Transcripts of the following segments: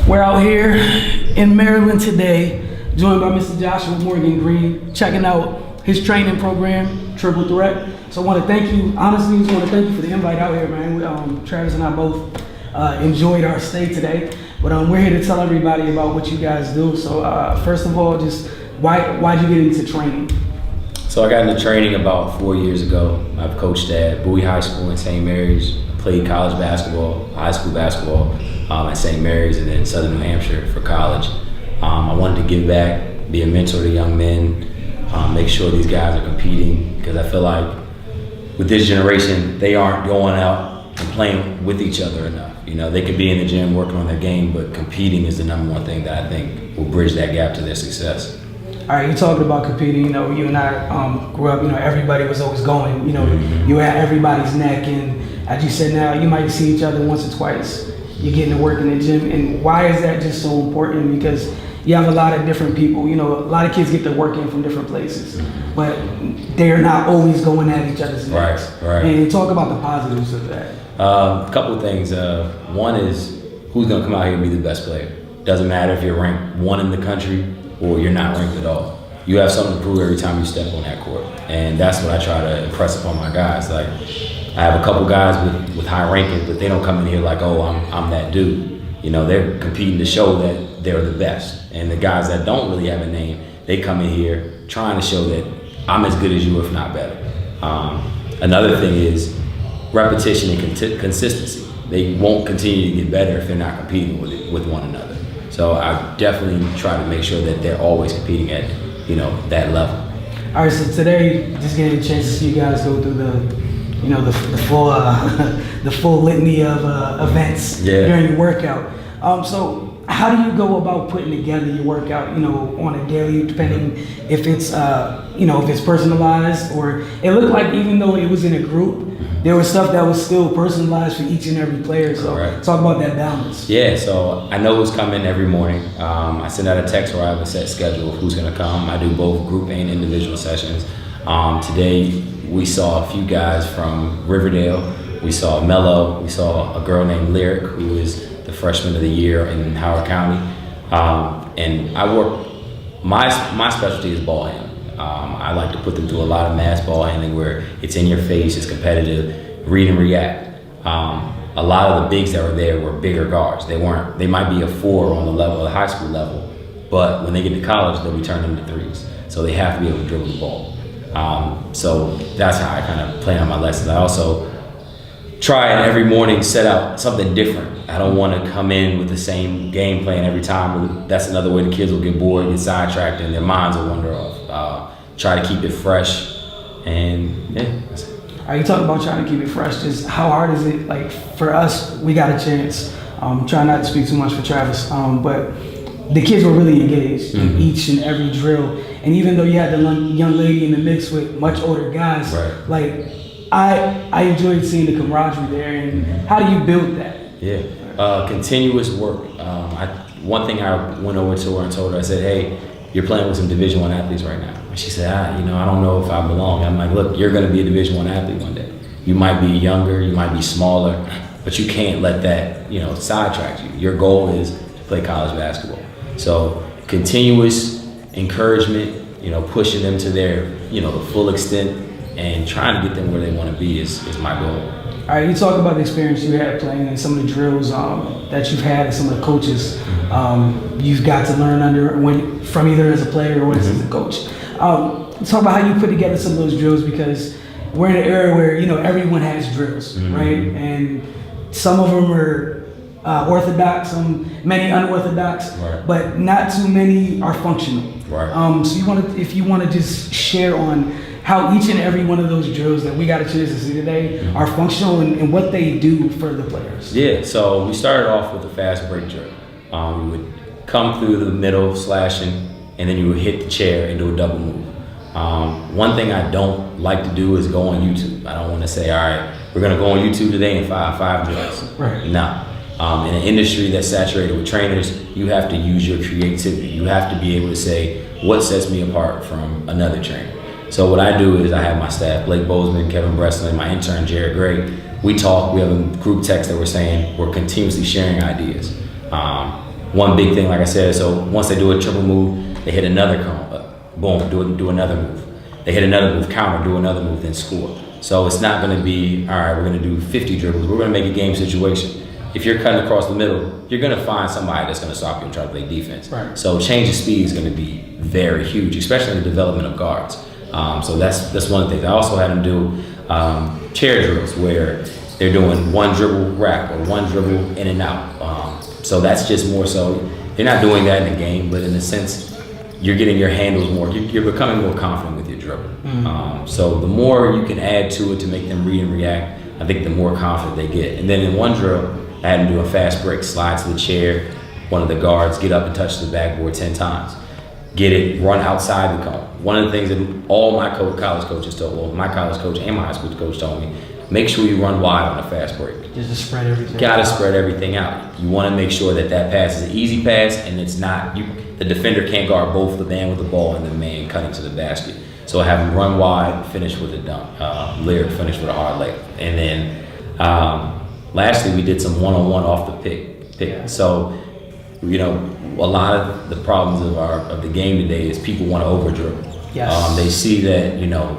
We're out here in Maryland today, joined by Mr. Joshua Morgan Green, checking out his training program, Triple Threat. So I want to thank you, honestly, just want to thank you for the invite out here, man. Travis and I both enjoyed our stay today, but we're here to tell everybody about what you guys do. So first of all, just why'd you get into training? So I got into training about 4 years ago. I've coached at Bowie High School in St. Mary's, played college basketball, high school basketball at St. Mary's, and then Southern New Hampshire for college. I wanted to give back, be a mentor to young men, make sure these guys are competing, because I feel like with this generation, they aren't going out and playing with each other enough. You know, they could be in the gym working on their game, but competing is the number one thing that I think will bridge that gap to their success. All right, you talked about competing. You know, you and I grew up. You know, everybody was always going. You know, you were at everybody's neck, and as you said, now you might see each other once or twice. You're getting to work in the gym, and why is that just so important? Because you have a lot of different people. You know, a lot of kids get their work in from different places, but they're not always going at each other's necks. Right. And talk about the positives of that. A couple of things. One is who's going to come out here and be the best player. Doesn't matter if you're ranked 1 in the country or you're not ranked at all. You have something to prove every time you step on that court, and that's what I try to impress upon my guys. Like, I have a couple guys with high rankings, but they don't come in here like, oh, I'm that dude. You know, they're competing to show that they're the best. And the guys that don't really have a name, they come in here trying to show that I'm as good as you, if not better. Another thing is repetition and consistency. They won't continue to get better if they're not competing with one another. So I definitely try to make sure that they're always competing at, you know, that level. All right, so today, just getting a chance to see you guys go through the full litany of events during your workout. So how do you go about putting together your workout, you know, on a daily, depending if it's, if it's personalized, or it looked like even though it was in a group, there was stuff that was still personalized for each and every player. So talk about that balance. Yeah, so I know who's coming every morning. I send out a text where I have a set schedule of who's gonna come. I do both group and individual sessions. Today, we saw a few guys from Riverdale. We saw Mello. We saw a girl named Lyric, who is the freshman of the year in Howard County. And I work, my specialty is ball handling. I like to put them through a lot of mass ball handling where it's in your face, it's competitive, read and react. A lot of the bigs that were there were bigger guards. They might be a 4 on the level, the high school level, but when they get to college, they'll be turned into 3s. So they have to be able to dribble the ball. So that's how I kind of plan on my lessons. I also try and every morning set out something different. I don't want to come in with the same game plan every time. That's another way the kids will get bored, get sidetracked, and their minds will wander off. Try to keep it fresh, and yeah. Are you talking about trying to keep it fresh? Just how hard is it? Like for us, we got a chance. Try not to speak too much for Travis, but the kids were really engaged in each and every drill. And even though you had the young lady in the mix with much older guys, like I enjoyed seeing the camaraderie there. And how do you build that? Yeah, continuous work. One thing I went over to her and told her, I said, hey, you're playing with some Division I athletes right now. And she said, I don't know if I belong. I'm like, look, you're gonna be a Division I athlete one day. You might be younger, you might be smaller, but you can't let that, sidetrack you. Your goal is to play college basketball. So continuous encouragement, pushing them to their, the full extent, and trying to get them where they want to be is my goal. All right, you talk about the experience you had playing and some of the drills that you've had and some of the coaches you've got to learn from either as a player or as a coach. Talk about how you put together some of those drills, because we're in an era where everyone has drills, right? And some of them are orthodox, many unorthodox, but not too many are functional. So if you want to just share on how each and every one of those drills that we got a chance to see today are functional and what they do for the players. Yeah, so we started off with a fast break drill. You would come through the middle, slashing, and then you would hit the chair and do a double move. One thing I don't like to do is go on YouTube. I don't want to say, all right, we're going to go on YouTube today and five drills. No. In an industry that's saturated with trainers, you have to use your creativity. You have to be able to say, what sets me apart from another trainer? So what I do is I have my staff, Blake Bozeman, Kevin Breslin, my intern, Jared Gray. We talk, we have a group text that we're saying we're continuously sharing ideas. one big thing, like I said, so once they do a triple move, they hit another cone, boom, do another move. They hit another move, counter, do another move, then score. So it's not going to be, all right, we're going to do 50 dribbles. We're going to make a game situation. If you're cutting across the middle, you're going to find somebody that's going to stop you and try to play defense. Right. So change of speed is going to be very huge, especially in the development of guards. So that's one of the things. I also had them do chair drills where they're doing one dribble wrap or one dribble in and out. So that's just more so, they're not doing that in the game, but in a sense, you're getting your handles more, you're becoming more confident with your dribble. So the more you can add to it to make them read and react, I think the more confident they get. And then in one drill, I had them do a fast break, slide to the chair, one of the guards, get up and touch the backboard 10 times. Get it, run outside the cone. One of the things that all my college coaches told, well, my college coach and my high school coach told me, make sure you run wide on a fast break. Just to spread everything Gotta out. spread everything out. You wanna make sure that pass is an easy pass and it's not, the defender can't guard both the man with the ball and the man cutting to the basket. So I have them run wide, finish with a dunk, lyric, finish with a hard layup. And then lastly, we did some one-on-one off the pick. So, you know, a lot of the problems of the game today is people want to over dribble. Yes. They see that, you know,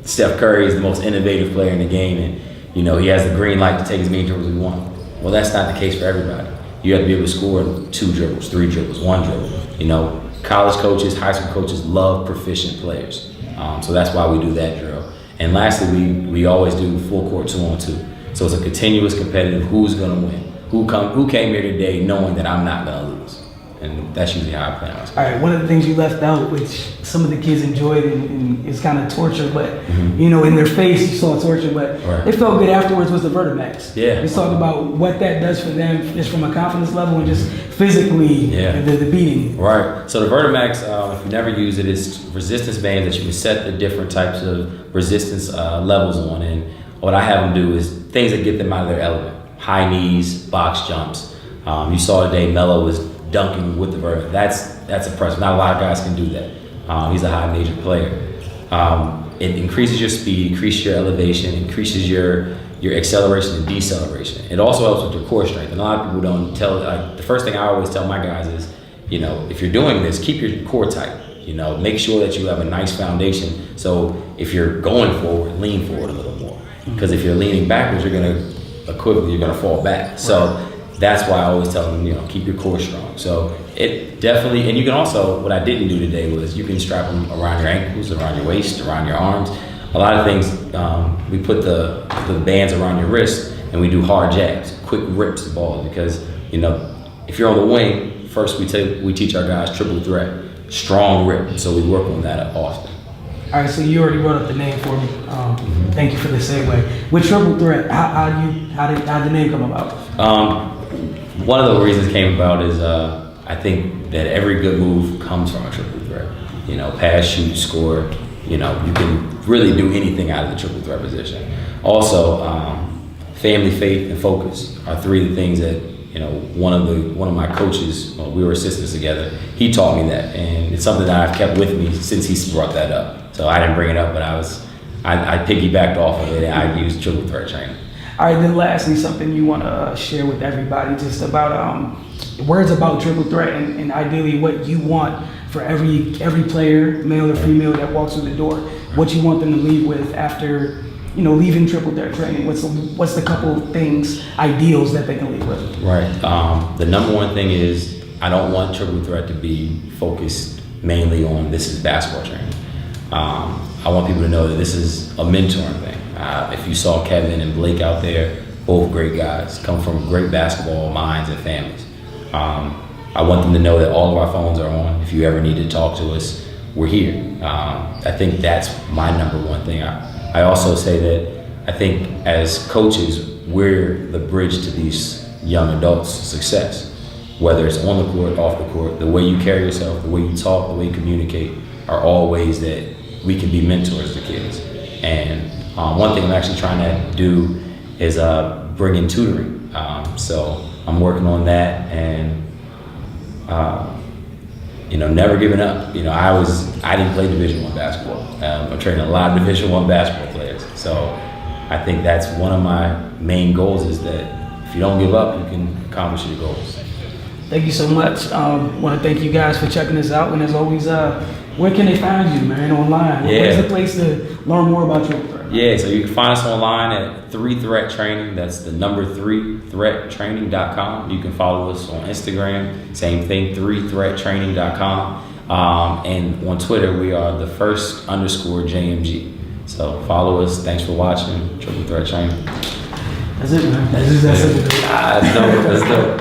Steph Curry is the most innovative player in the game and, you know, he has the green light to take as many dribbles as he wants. Well, that's not the case for everybody. You have to be able to score 2 dribbles, 3 dribbles, 1 dribble. You know, college coaches, high school coaches love proficient players. So that's why we do that drill. And lastly, we always do full court 2-on-2. So it's a continuous competitive who's going to win. Who came here today knowing that I'm not going to lose. And that's usually how I play on. All right, one of the things you left out, which some of the kids enjoyed and is kind of torture, but you know, in their face you saw torture, but it felt good afterwards, was the Vertimax. Yeah. Let's talk about what that does for them, just from a confidence level and just physically, the beating. Right. So the Vertimax, if you never use it, it's resistance bands that you can set the different types of resistance levels on. And what I have them do is things that get them out of their element. High knees, box jumps. You saw today Melo was dunking with the Vertimax. That's impressive. Not a lot of guys can do that. He's a high major player. It increases your speed, increases your elevation, increases your acceleration and deceleration. It also helps with your core strength. And a lot of people don't tell, like, the first thing I always tell my guys is, you know, if you're doing this, keep your core tight. You know, make sure that you have a nice foundation. So if you're going forward, lean forward a little more. Because if you're leaning backwards, you're gonna fall back. So that's why I always tell them, you know, keep your core strong. So it definitely, and you can also, what I didn't do today was you can strap them around your ankles, around your waist, around your arms. A lot of things, we put the bands around your wrists and we do hard jabs, quick rips of balls because, you know, if you're on the wing, first we teach our guys triple threat, strong rip. So we work on that often. All right, so you already brought up the name for me. Thank you for the segue. With triple threat, how did the name come about? One of the reasons it came about is I think that every good move comes from a triple threat. You know, pass, shoot, score. You know, you can really do anything out of the triple threat position. Also, family, faith, and focus are 3 of the things that, you know, one of my coaches, well, we were assistants together, he taught me that, and it's something that I've kept with me since he brought that up. So I didn't bring it up, but I piggybacked off of it and I used triple threat training. All right, then lastly, something you want to share with everybody, just about words about triple threat and ideally what you want for every player, male or female, that walks through the door, what you want them to leave with after, you know, leaving triple threat training. What's the couple things, ideals that they can leave with? Right. The number one thing is I don't want triple threat to be focused mainly on this is basketball training. I want people to know that this is a mentoring thing. If you saw Kevin and Blake out there, both great guys, come from great basketball minds and families. I want them to know that all of our phones are on. If you ever need to talk to us, we're here. I think that's my number one thing. I also say that I think as coaches, we're the bridge to these young adults' success. Whether it's on the court, off the court, the way you carry yourself, the way you talk, the way you communicate are all ways that we can be mentors to kids. And one thing I'm actually trying to do is bring in tutoring. So I'm working on that and, you know, never giving up. You know, I didn't play Division I basketball. I'm training a lot of Division I basketball players. So I think that's one of my main goals is that if you don't give up, you can accomplish your goals. Thank you so much. Want to thank you guys for checking us out. And as always, where can they find you, man, online? Where's the place to learn more about your work? Yeah, so you can find us online at 3 Threat Training. That's the number 3 threattraining.com. You can follow us on Instagram, same thing, 3threattraining.com. And on Twitter, we are the _JMG. So follow us. Thanks for watching Triple Threat Training. That's it, man. That's simple. That's dope. That's dope.